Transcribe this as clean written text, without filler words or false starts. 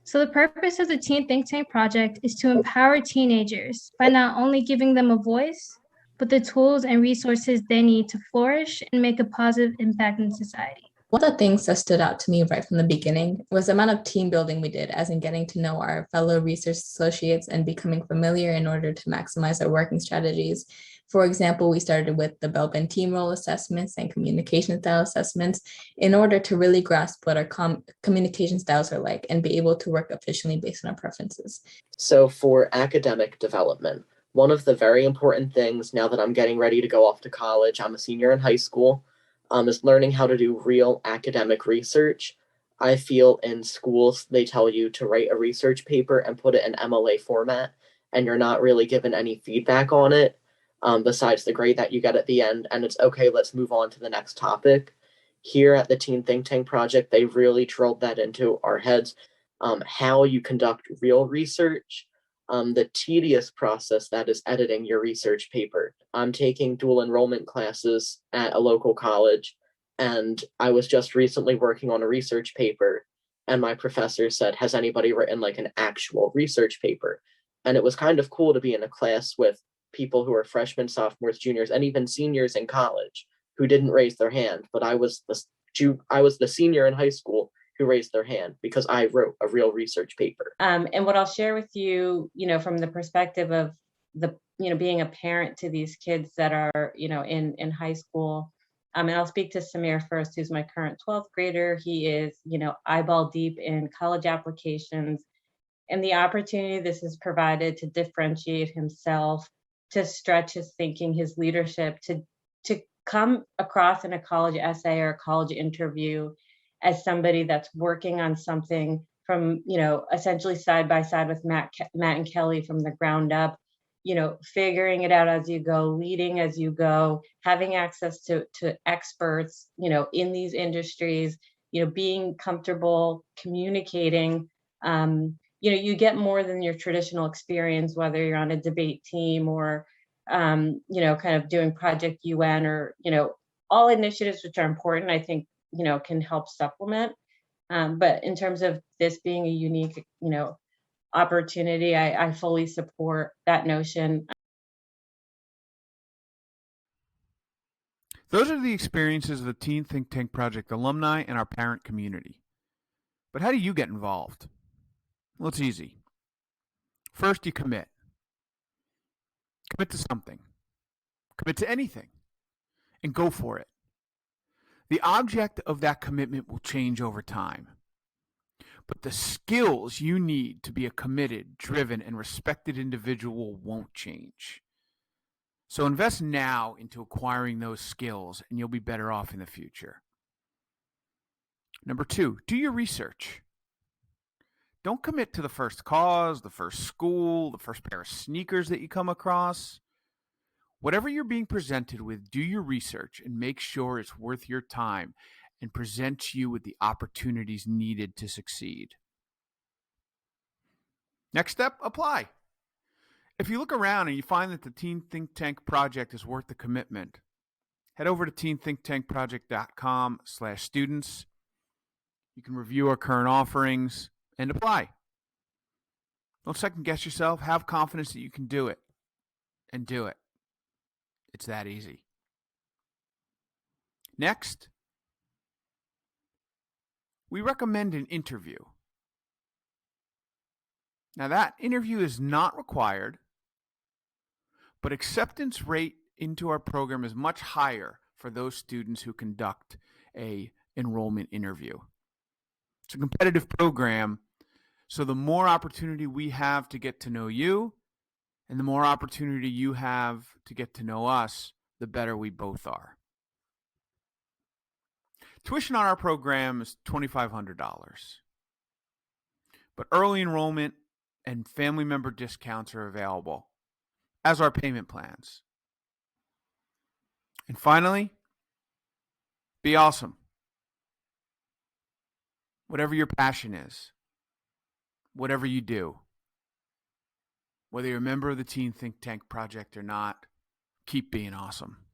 So the purpose of the Teen Think Tank project is to empower teenagers by not only giving them a voice, but the tools and resources they need to flourish and make a positive impact in society. One of the things that stood out to me right from the beginning was the amount of team building we did, as in getting to know our fellow research associates and becoming familiar in order to maximize our working strategies. For example, we started with the Belbin team role assessments and communication style assessments in order to really grasp what our communication styles are like and be able to work efficiently based on our preferences. So, for academic development, one of the very important things now that I'm getting ready to go off to college, I'm a senior in high school, is learning how to do real academic research. I feel in schools, they tell you to write a research paper and put it in MLA format, and you're not really given any feedback on it, besides the grade that you get at the end, and it's okay, let's move on to the next topic. Here at the Teen Think Tank Project, they really drilled that into our heads, how you conduct real research, the tedious process that is editing your research paper. I'm taking dual enrollment classes at a local college, and I was just recently working on a research paper, and my professor said, has anybody written like an actual research paper? And it was kind of cool to be in a class with people who are freshmen, sophomores, juniors, and even seniors in college who didn't raise their hand, but I was the senior in high school who raised their hand because I wrote a real research paper. And what I'll share with you, from the perspective of being a parent to these kids that are, in high school. And I'll speak to Samir first, who's my current 12th grader. He is, eyeball deep in college applications, and the opportunity this has provided to differentiate himself, to stretch his thinking, his leadership, to come across in a college essay or a college interview as somebody that's working on something from, essentially side by side with Matt and Kelly from the ground up, figuring it out as you go, leading as you go, having access to experts, in these industries, being comfortable communicating. You get more than your traditional experience, whether you're on a debate team or, kind of doing Project UN or, all initiatives which are important, I think, can help supplement. But in terms of this being a unique, opportunity, I fully support that notion. Those are the experiences of the Teen Think Tank Project alumni and our parent community. But how do you get involved? Well, it's easy. First, you commit. Commit to something. Commit to anything. And go for it. The object of that commitment will change over time. But the skills you need to be a committed, driven, and respected individual won't change. So invest now into acquiring those skills, and you'll be better off in the future. Number 2, do your research. Don't commit to the first cause, the first school, the first pair of sneakers that you come across. Whatever you're being presented with, do your research and make sure it's worth your time and presents you with the opportunities needed to succeed. Next step, apply. If you look around and you find that the Teen Think Tank Project is worth the commitment, head over to teenthinktankproject.com/students. You can review our current offerings and apply. Don't second guess yourself. Have confidence that you can do it, and do it. It's that easy. Next, we recommend an interview. Now, that interview is not required, but acceptance rate into our program is much higher for those students who conduct a enrollment interview. It's a competitive program, so the more opportunity we have to get to know you, and the more opportunity you have to get to know us, the better we both are. Tuition on our program is $2,500, but early enrollment and family member discounts are available, as are payment plans. And finally, be awesome. Whatever your passion is, whatever you do, whether you're a member of the Teen Think Tank Project or not, keep being awesome.